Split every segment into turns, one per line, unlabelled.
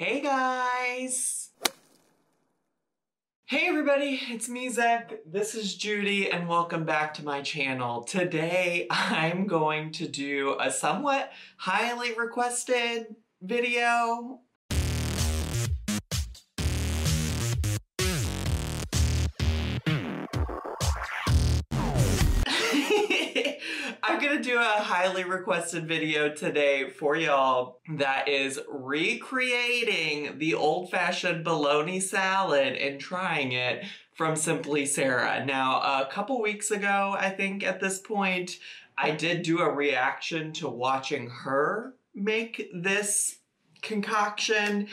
Hey guys! Hey everybody, it's me Zach, this is Judy, and welcome back to my channel. Today I'm going to do a somewhat highly requested video. I'm gonna do a highly requested video today for y'all that is recreating the old-fashioned bologna salad and trying it from Simply Sarah. Now, a couple weeks ago, I think at this point, I did do a reaction to watching her make this concoction,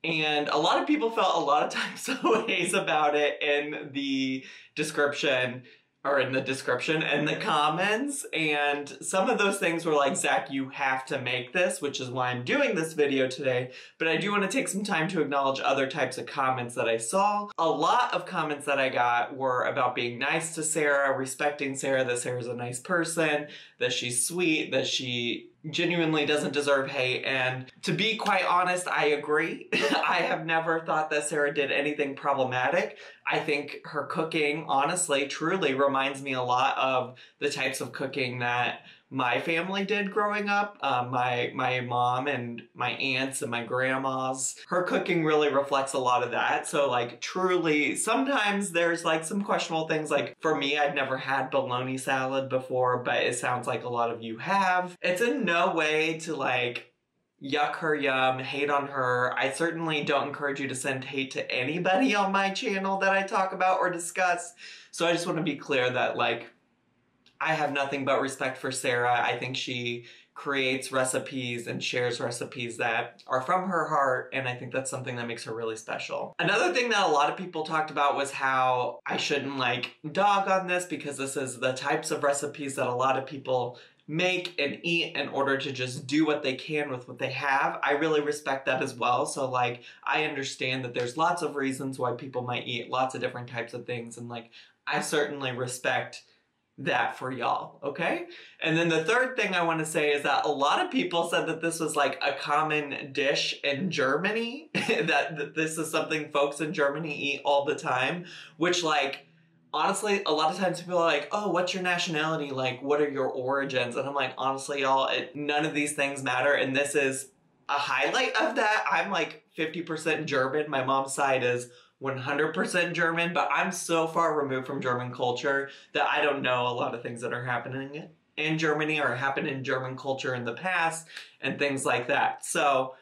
and a lot of people felt a lot of types of ways about it in the description and the comments, and some of those things were like, Zach, you have to make this, which is why I'm doing this video today, but I do want to take some time to acknowledge other types of comments that I saw. A lot of comments that I got were about being nice to Sarah, respecting Sarah, that Sarah's a nice person, that she's sweet, that she genuinely doesn't deserve hate, and to be quite honest, I agree. I have never thought that Sarah did anything problematic. I think her cooking, honestly, truly reminds me a lot of the types of cooking that my family did growing up. My mom and my aunts and my grandmas. Her cooking really reflects a lot of that. So like truly, sometimes there's like some questionable things. Like for me, I'd never had bologna salad before, but it sounds like a lot of you have. It's in no way to like yuck her yum, hate on her. I certainly don't encourage you to send hate to anybody on my channel that I talk about or discuss. So I just want to be clear that like, I have nothing but respect for Sarah. I think she creates recipes and shares recipes that are from her heart, and I think that's something that makes her really special. Another thing that a lot of people talked about was how I shouldn't like dog on this because this is the types of recipes that a lot of people make and eat in order to just do what they can with what they have. I really respect that as well. So like, I understand that there's lots of reasons why people might eat lots of different types of things, and like, I certainly respect that for y'all, okay? And then the third thing I want to say is that a lot of people said that this was like a common dish in Germany, that this is something folks in Germany eat all the time, which like, honestly, a lot of times people are like, oh, what's your nationality? Like, what are your origins? And I'm like, honestly, y'all, none of these things matter, and this is a highlight of that. I'm like 50% German. My mom's side is 100% German, but I'm so far removed from German culture that I don't know a lot of things that are happening in Germany or happened in German culture in the past and things like that. So,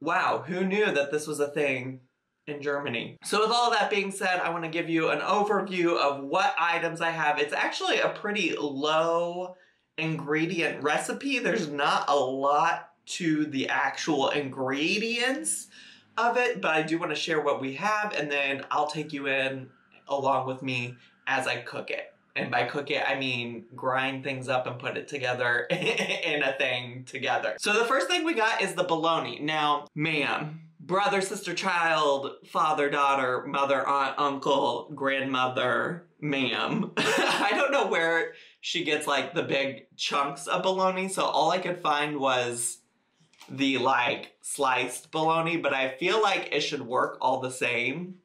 wow, who knew that this was a thing in Germany? So with all that being said, I want to give you an overview of what items I have. It's actually a pretty low ingredient recipe. There's not a lot to the actual ingredients of it, but I do want to share what we have, and then I'll take you in along with me as I cook it. And by cook it, I mean grind things up and put it together in a thing together. So the first thing we got is the bologna. Now, ma'am, brother, sister, child, father, daughter, mother, aunt, uncle, grandmother, ma'am. I don't know where she gets like the big chunks of bologna, so all I could find was the like sliced bologna, but I feel like it should work all the same.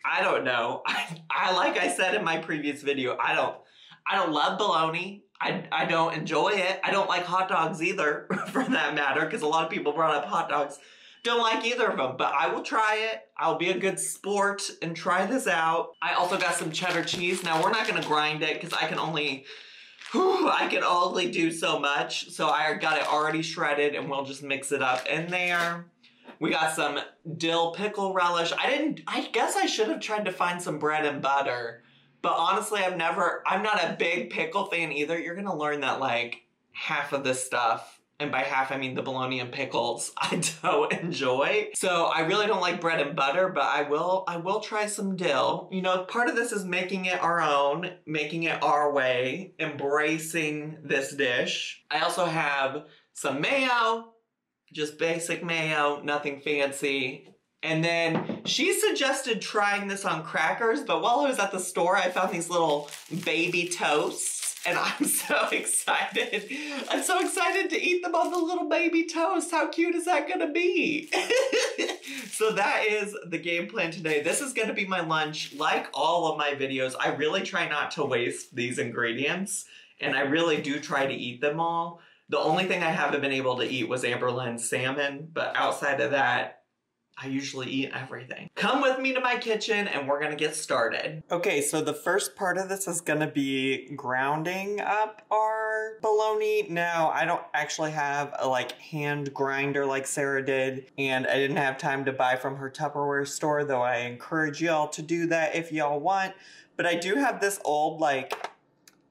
I don't know. I like I said in my previous video, I don't love bologna. I don't enjoy it. I don't like hot dogs either, for that matter, because a lot of people brought up hot dogs. Don't like either of them, but I will try it. I'll be a good sport and try this out. I also got some cheddar cheese. Now we're not gonna grind it because I can only do so much. So I got it already shredded and we'll just mix it up in there. We got some dill pickle relish. I guess I should have tried to find some bread and butter, but honestly, I'm not a big pickle fan either. You're gonna learn that like half of this stuff, and by half I mean the bologna and pickles, I don't enjoy. So I really don't like bread and butter, but I will try some dill. You know, part of this is making it our own, making it our way, embracing this dish. I also have some mayo, just basic mayo, nothing fancy. And then she suggested trying this on crackers, but while I was at the store, I found these little baby toasts. And I'm so excited. I'm so excited to eat them on the little baby toast. How cute is that gonna be? So that is the game plan today. This is gonna be my lunch. Like all of my videos, I really try not to waste these ingredients, and I really do try to eat them all. The only thing I haven't been able to eat was Amberlynn's salmon, but outside of that, I usually eat everything. Come with me to my kitchen and we're gonna get started. Okay, so the first part of this is gonna be grounding up our bologna. Now, I don't actually have a hand grinder like Sarah did, and I didn't have time to buy from her Tupperware store, though I encourage y'all to do that if y'all want. But I do have this old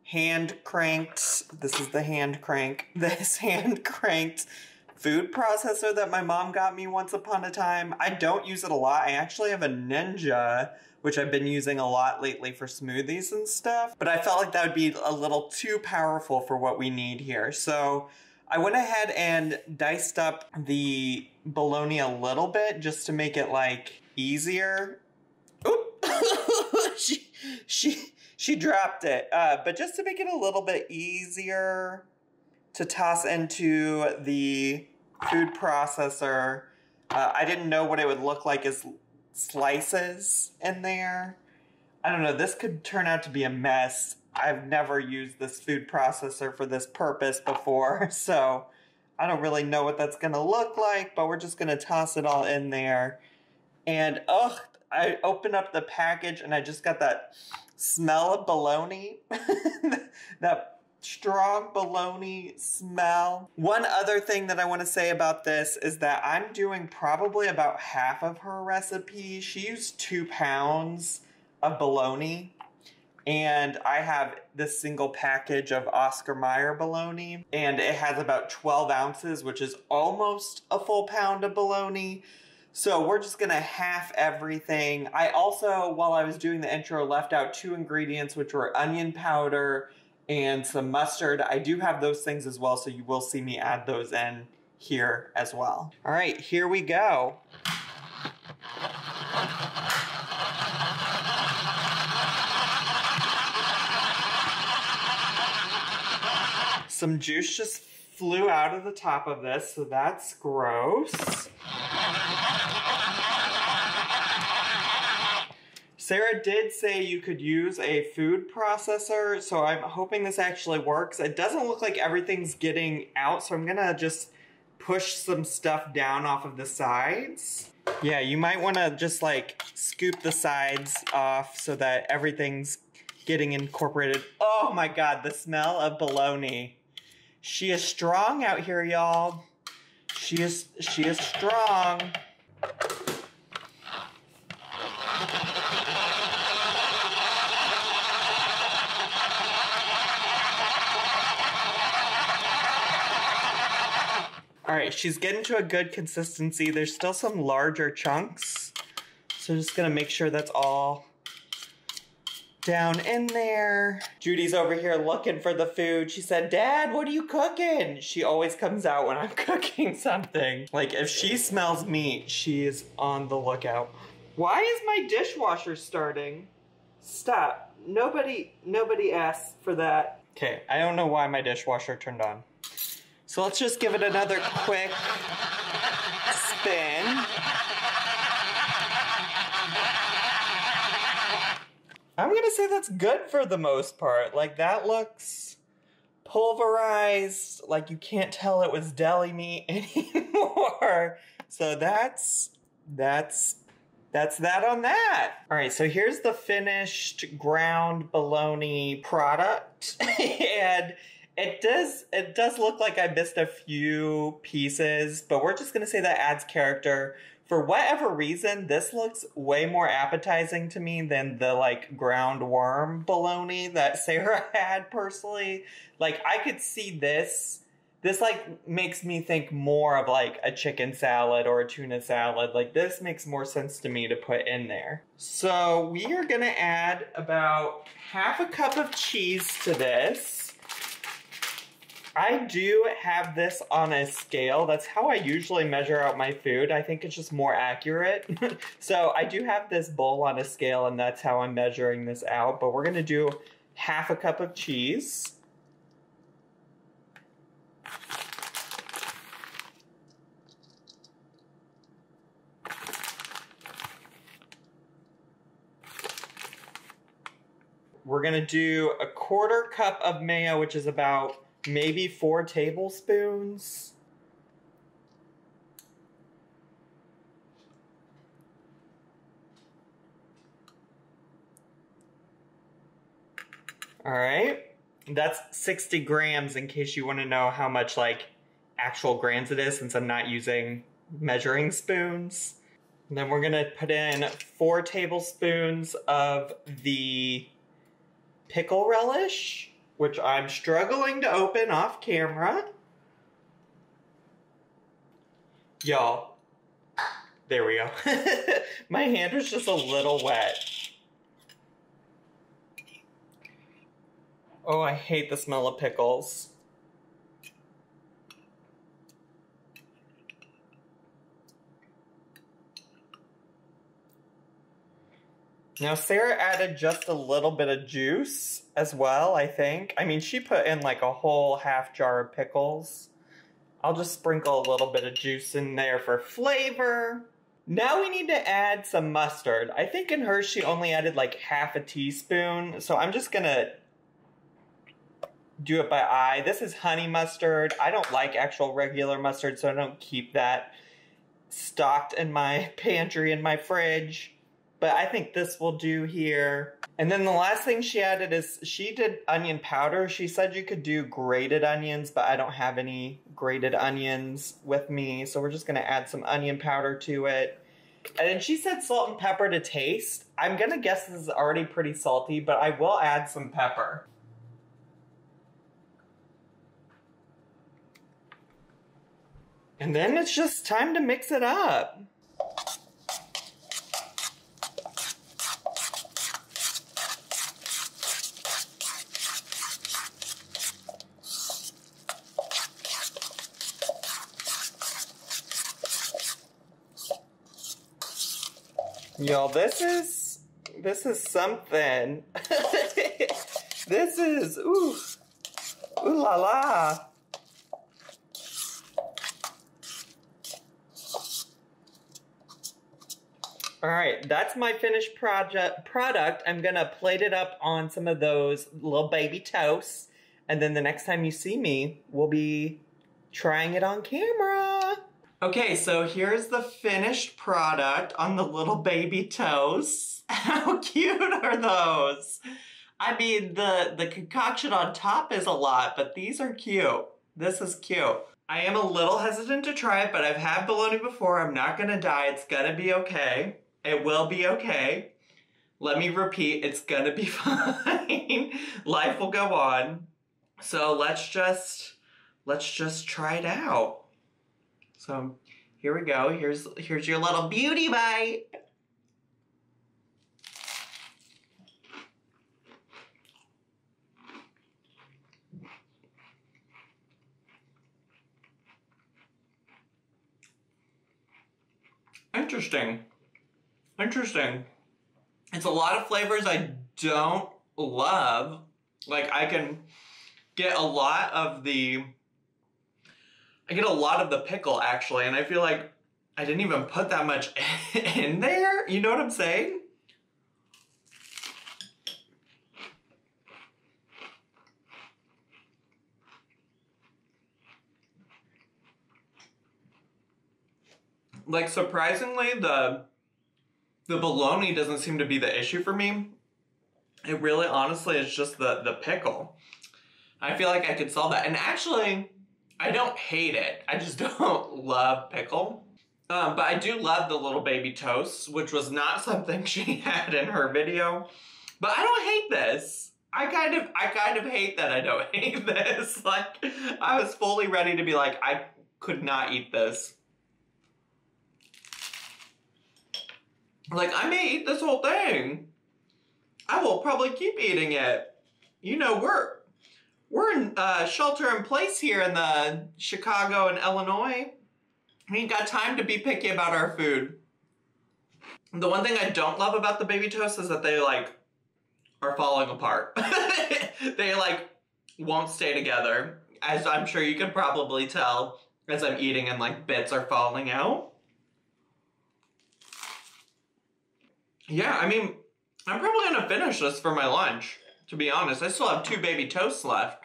hand cranked, this is the hand crank, this hand cranked food processor that my mom got me once upon a time. I don't use it a lot. I actually have a Ninja, which I've been using a lot lately for smoothies and stuff, but I felt like that would be a little too powerful for what we need here. So I went ahead and diced up the bologna a little bit just to make it easier. Oop! she dropped it, but just to make it a little bit easier to toss into the food processor. I didn't know what it would look like as slices in there. I don't know, this could turn out to be a mess. I've never used this food processor for this purpose before, so I don't really know what that's gonna look like, but we're just gonna toss it all in there. And I opened up the package and I just got that smell of bologna. That strong bologna smell. One other thing that I want to say about this is that I'm doing probably about half of her recipe. She used 2 pounds of bologna, and I have this single package of Oscar Mayer bologna, and it has about 12 ounces, which is almost a full pound of bologna. So we're just gonna half everything. I also, while I was doing the intro, left out 2 ingredients, which were onion powder and some mustard. I do have those things as well, so you will see me add those in here as well. All right, here we go. Some juice just flew out of the top of this, so that's gross. Sarah did say you could use a food processor, so I'm hoping this actually works. It doesn't look like everything's getting out, so I'm gonna just push some stuff down off of the sides. Yeah, you might wanna just scoop the sides off so that everything's getting incorporated. Oh my God, the smell of bologna. She is strong out here, y'all. She is strong. All right, she's getting to a good consistency. There's still some larger chunks, so just gonna make sure that's all down in there. Judy's over here looking for the food. She said, "Dad, what are you cooking?" She always comes out when I'm cooking something. If she smells meat, she is on the lookout. Why is my dishwasher starting? Stop. Nobody asked for that. Okay, I don't know why my dishwasher turned on. So let's just give it another quick spin. I'm gonna say that's good for the most part. That looks pulverized. You can't tell it was deli meat anymore. So that's that on that. All right, so here's the finished ground bologna product. And it does look like I missed a few pieces, but we're just gonna say that adds character. For whatever reason, this looks way more appetizing to me than the ground worm bologna that Sarah had personally. I could see this. This makes me think more of a chicken salad or a tuna salad. This makes more sense to me to put in there. So we are gonna add about half a cup of cheese to this. I do have this on a scale. That's how I usually measure out my food. I think it's just more accurate. So I do have this bowl on a scale, and that's how I'm measuring this out. But we're gonna do half a cup of cheese. We're gonna do a 1/4 cup of mayo, which is about maybe 4 tablespoons. All right, that's 60 grams in case you want to know how much like actual grams it is, since I'm not using measuring spoons. And then we're gonna put in 4 tablespoons of the pickle relish, which I'm struggling to open off camera. Y'all, there we go. My hand was just a little wet. Oh, I hate the smell of pickles. Now, Sarah added just a little bit of juice as well, I think. I mean, she put in like a whole half jar of pickles. I'll just sprinkle a little bit of juice in there for flavor. Now we need to add some mustard. I think in hers she only added like half a teaspoon, so I'm just gonna do it by eye. This is honey mustard. I don't like actual regular mustard, so I don't keep that stocked in my pantry in my fridge. But I think this will do here. And then the last thing she added is she did onion powder. She said you could do grated onions, but I don't have any grated onions with me. So we're just gonna add some onion powder to it. And then she said salt and pepper to taste. I'm gonna guess this is already pretty salty, but I will add some pepper. And then it's just time to mix it up. Y'all, this is something. This is, ooh la la. All right, that's my finished product. I'm gonna plate it up on some of those little baby toasts. And then the next time you see me, we'll be trying it on camera. Okay, so here's the finished product on the little baby toasts. How cute are those? I mean, the concoction on top is a lot, but these are cute. This is cute. I am a little hesitant to try it, but I've had bologna before. I'm not gonna die. It's gonna be okay. It will be okay. Let me repeat, it's gonna be fine. Life will go on. So let's just try it out. So here we go. Here's your little beauty bite. Interesting. It's a lot of flavors I don't love. Like I get a lot of the pickle actually, and I feel like I didn't even put that much in there. You know what I'm saying? Like surprisingly, the bologna doesn't seem to be the issue for me. It really honestly is just the pickle. I feel like I could solve that. And actually, I don't hate it. I just don't love pickle. But I do love the little baby toasts, which was not something she had in her video. But I don't hate this. I kind of hate that I don't hate this. Like, I was fully ready to be like, I could not eat this. Like, I may eat this whole thing. I will probably keep eating it. You know, we're in shelter in place here in the Chicago and Illinois. We ain't got time to be picky about our food. The one thing I don't love about the baby toast is that they like are falling apart. They like won't stay together, as I'm sure you can probably tell as I'm eating and like bits are falling out. Yeah, I mean, I'm probably gonna finish this for my lunch, to be honest. I still have 2 baby toasts left.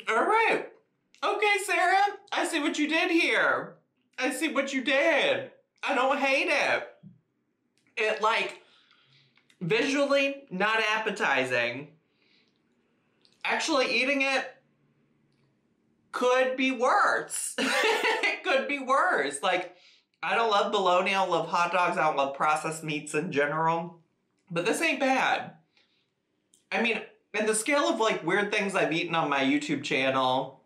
All right. Okay, Sarah, I see what you did here. I see what you did. I don't hate it. It, like, visually not appetizing. Actually, eating it could be worse. It could be worse. Like, I don't love bologna. I don't love hot dogs. I don't love processed meats in general. But this ain't bad. I mean, in the scale of, like, weird things I've eaten on my YouTube channel,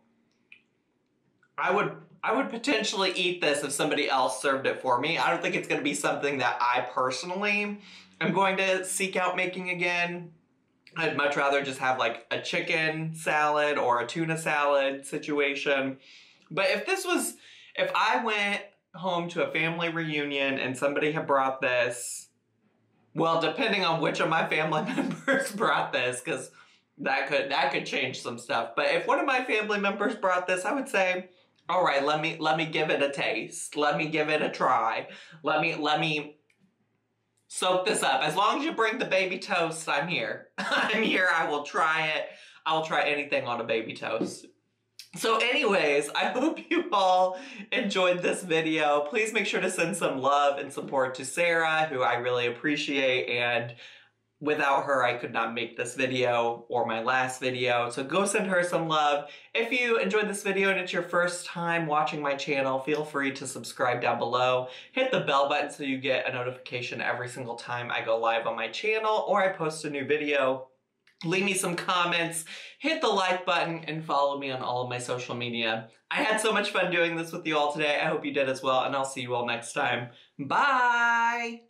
I would potentially eat this if somebody else served it for me. I don't think it's going to be something that I personally am going to seek out making again. I'd much rather just have like a chicken salad or a tuna salad situation. But if I went home to a family reunion and somebody had brought this, well, depending on which of my family members brought this, because that could change some stuff. But if one of my family members brought this, I would say, all right, let me give it a taste. Let me give it a try. Let me soak this up. As long as you bring the baby toast, I'm here. I'm here. I will try it. I will try anything on a baby toast. So anyways, I hope you all enjoyed this video. Please make sure to send some love and support to Sarah, who I really appreciate, and without her, I could not make this video or my last video, so go send her some love. If you enjoyed this video and it's your first time watching my channel, feel free to subscribe down below. Hit the bell button so you get a notification every single time I go live on my channel or I post a new video. Leave me some comments, hit the like button, and follow me on all of my social media. I had so much fun doing this with you all today. I hope you did as well, and I'll see you all next time. Bye!